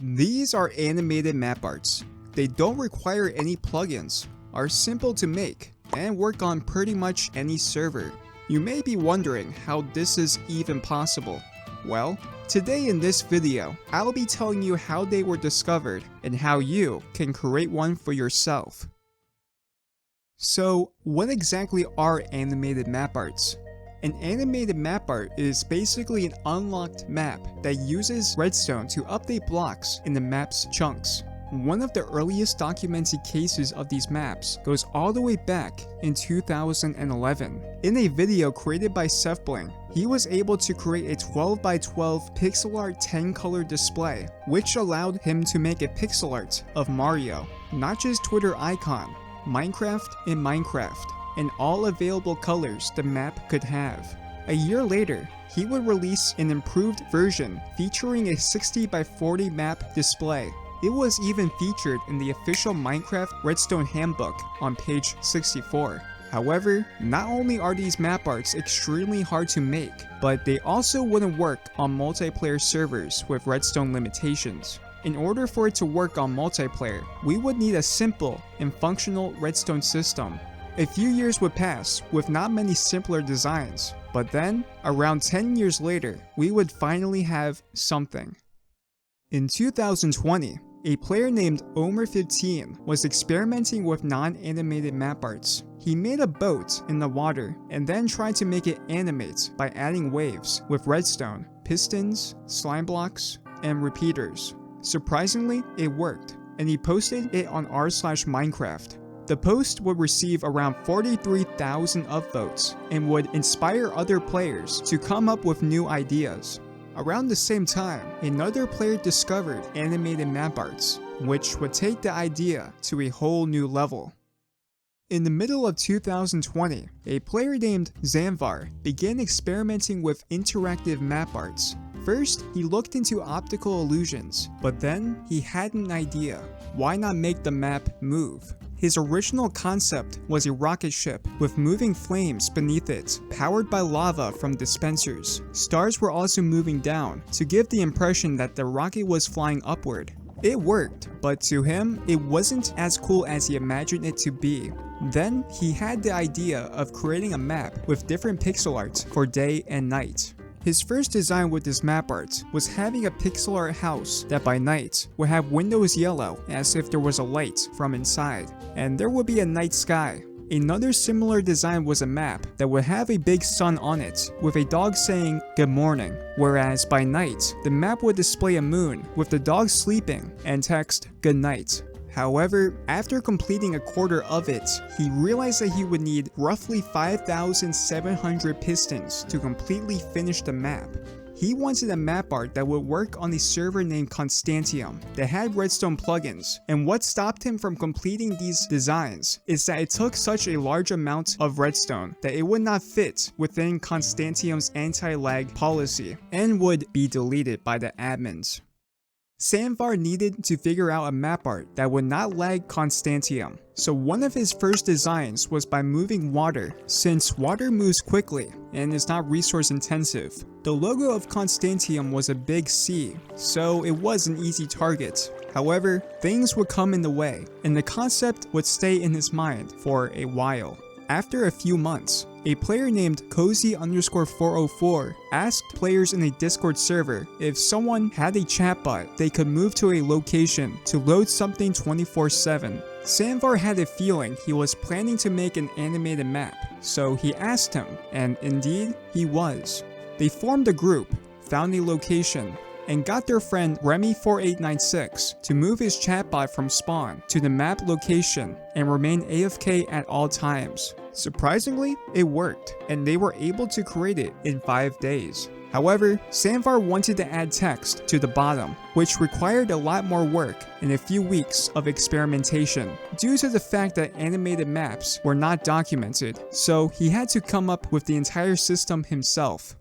These are animated map arts. They don't require any plugins, are simple to make, and work on pretty much any server. You may be wondering how this is even possible. Well, today in this video, I'll be telling you how they were discovered and how you can create one for yourself. So, what exactly are animated map arts? An animated map art is basically an unlocked map that uses redstone to update blocks in the map's chunks. One of the earliest documented cases of these maps goes all the way back in 2011. In a video created by SefBling, he was able to create a 12 by 12 pixel art 10 color display, which allowed him to make a pixel art of Mario, not just Twitter icon, Minecraft in Minecraft, and all available colors the map could have. A year later, he would release an improved version featuring a 60 by 40 map display. It was even featured in the official Minecraft Redstone handbook on page 64. However, not only are these map arts extremely hard to make, but they also wouldn't work on multiplayer servers with redstone limitations. In order for it to work on multiplayer, we would need a simple and functional redstone system. A few years would pass with not many simpler designs, but then, around 10 years later, we would finally have something. In 2020, a player named Omer15 was experimenting with non-animated map arts. He made a boat in the water and then tried to make it animate by adding waves with redstone, pistons, slime blocks, and repeaters. Surprisingly, it worked, and he posted it on r/Minecraft. The post would receive around 43,000 upvotes and would inspire other players to come up with new ideas. Around the same time, another player discovered animated map arts, which would take the idea to a whole new level. In the middle of 2020, a player named Sanvar began experimenting with interactive map arts. First, he looked into optical illusions, but then he had an idea. Why not make the map move? His original concept was a rocket ship with moving flames beneath it, powered by lava from dispensers. Stars were also moving down to give the impression that the rocket was flying upward. It worked, but to him, it wasn't as cool as he imagined it to be. Then, he had the idea of creating a map with different pixel art for day and night. His first design with this map art was having a pixel art house that by night would have windows yellow as if there was a light from inside, and there would be a night sky. Another similar design was a map that would have a big sun on it with a dog saying good morning, whereas by night the map would display a moon with the dog sleeping and text good night. However, after completing a quarter of it, he realized that he would need roughly 5,700 pistons to completely finish the map. He wanted a map art that would work on a server named Constantiam that had redstone plugins, and what stopped him from completing these designs is that it took such a large amount of redstone that it would not fit within Constantiam's anti-lag policy and would be deleted by the admins. Sanvar needed to figure out a map art that would not lag Constantiam, so one of his first designs was by moving water, since water moves quickly and is not resource intensive. The logo of Constantiam was a big C, so it was an easy target. However, things would come in the way, and the concept would stay in his mind for a while. After a few months, a player named Cozy_404 asked players in a Discord server if someone had a chatbot they could move to a location to load something 24/7. Sanvar had a feeling he was planning to make an animated map, so he asked him, and indeed, he was. They formed a group, found a location, and got their friend Remy4896 to move his chatbot from spawn to the map location and remain AFK at all times. Surprisingly, it worked, and they were able to create it in 5 days. However, Sanvar wanted to add text to the bottom, which required a lot more work and a few weeks of experimentation, due to the fact that animated maps were not documented, so he had to come up with the entire system himself.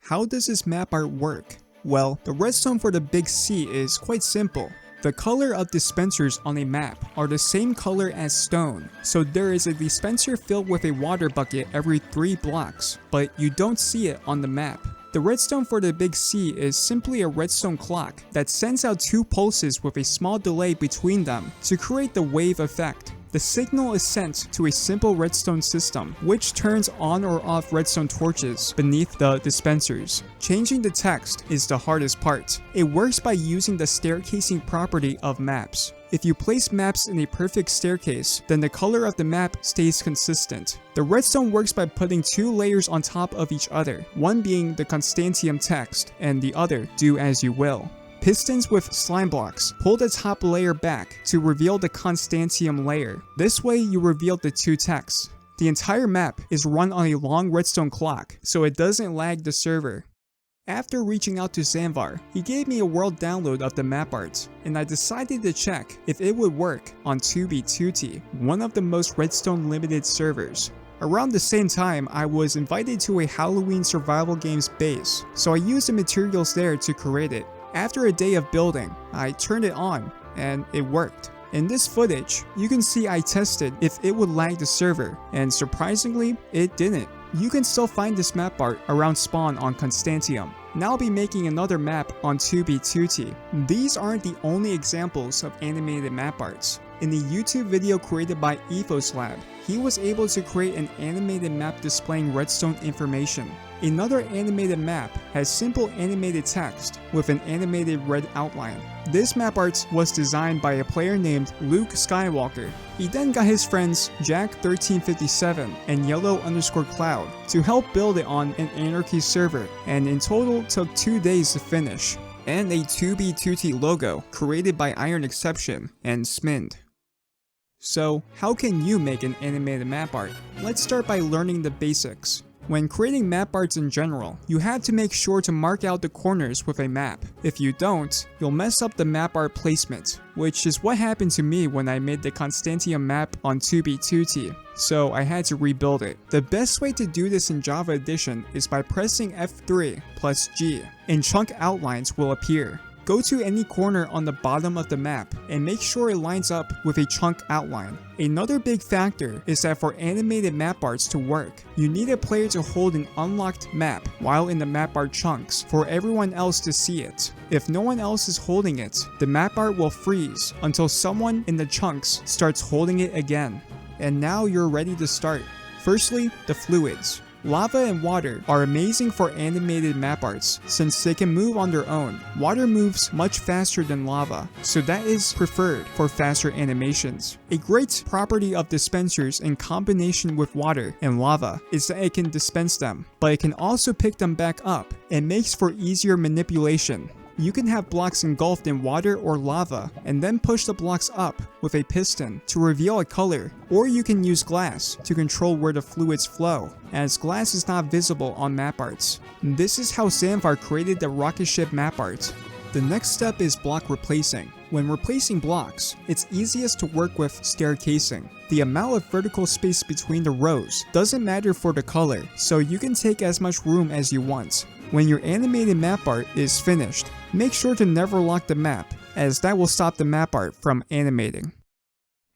How does this map art work? Well, the redstone for the big C is quite simple. The color of dispensers on a map are the same color as stone, so there is a dispenser filled with a water bucket every 3 blocks, but you don't see it on the map. The redstone for the big C is simply a redstone clock that sends out 2 pulses with a small delay between them to create the wave effect. The signal is sent to a simple redstone system, which turns on or off redstone torches beneath the dispensers. Changing the text is the hardest part. It works by using the staircasing property of maps. If you place maps in a perfect staircase, then the color of the map stays consistent. The redstone works by putting 2 layers on top of each other, one being the Constantiam text, and the other do as you will. Pistons with slime blocks pull the top layer back to reveal the Constantiam layer. This way you reveal the 2 texts. The entire map is run on a long redstone clock, so it doesn't lag the server. After reaching out to Sanvar, he gave me a world download of the map art, and I decided to check if it would work on 2B2T, one of the most redstone limited servers. Around the same time, I was invited to a Halloween survival games base, so I used the materials there to create it. After a day of building, I turned it on, and it worked. In this footage, you can see I tested if it would lag the server, and surprisingly, it didn't. You can still find this map art around spawn on Constantiam. Now I'll be making another map on 2B2T. These aren't the only examples of animated map arts. In the YouTube video created by EvoSlab, he was able to create an animated map displaying redstone information. Another animated map has simple animated text with an animated red outline. This map art was designed by a player named Luke Skywalker. He then got his friends Jack1357 and Yellow_Cloud to help build it on an Anarchy server, and in total took 2 days to finish. And a 2B2T logo created by Iron Exception and Smind. So, how can you make an animated map art? Let's start by learning the basics. When creating map arts in general, you have to make sure to mark out the corners with a map. If you don't, you'll mess up the map art placement, which is what happened to me when I made the Constantiam map on 2B2T, so I had to rebuild it. The best way to do this in Java Edition is by pressing F3 plus G, and chunk outlines will appear. Go to any corner on the bottom of the map and make sure it lines up with a chunk outline. Another big factor is that for animated map arts to work, you need a player to hold an unlocked map while in the map art chunks for everyone else to see it. If no one else is holding it, the map art will freeze until someone in the chunks starts holding it again. And now you're ready to start. Firstly, the fluids. Lava and water are amazing for animated map arts since they can move on their own. Water moves much faster than lava, so that is preferred for faster animations. A great property of dispensers in combination with water and lava is that it can dispense them, but it can also pick them back up and makes for easier manipulation. You can have blocks engulfed in water or lava and then push the blocks up with a piston to reveal a color, or you can use glass to control where the fluids flow, as glass is not visible on map arts. This is how Sanvar created the rocket ship map art. The next step is block replacing. When replacing blocks, it's easiest to work with staircasing. The amount of vertical space between the rows doesn't matter for the color, so you can take as much room as you want. When your animated map art is finished, make sure to never lock the map, as that will stop the map art from animating.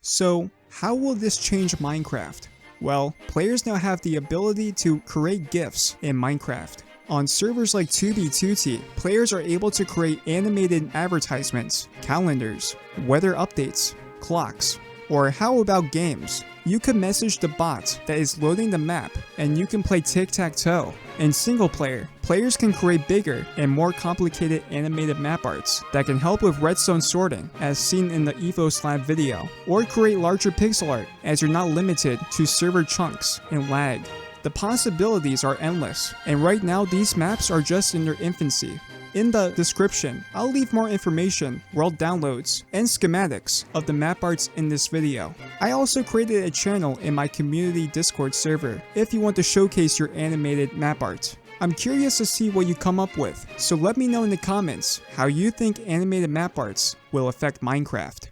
So, how will this change Minecraft? Well, players now have the ability to create GIFs in Minecraft. On servers like 2B2T, players are able to create animated advertisements, calendars, weather updates, clocks, or how about games? You can message the bot that is loading the map, and you can play tic-tac-toe. In single player, players can create bigger and more complicated animated map arts that can help with redstone sorting, as seen in the EvoSlab video, or create larger pixel art, as you're not limited to server chunks and lag. The possibilities are endless, and right now these maps are just in their infancy. In the description, I'll leave more information, world downloads, and schematics of the map arts in this video. I also created a channel in my community Discord server if you want to showcase your animated map art. I'm curious to see what you come up with, so let me know in the comments how you think animated map arts will affect Minecraft.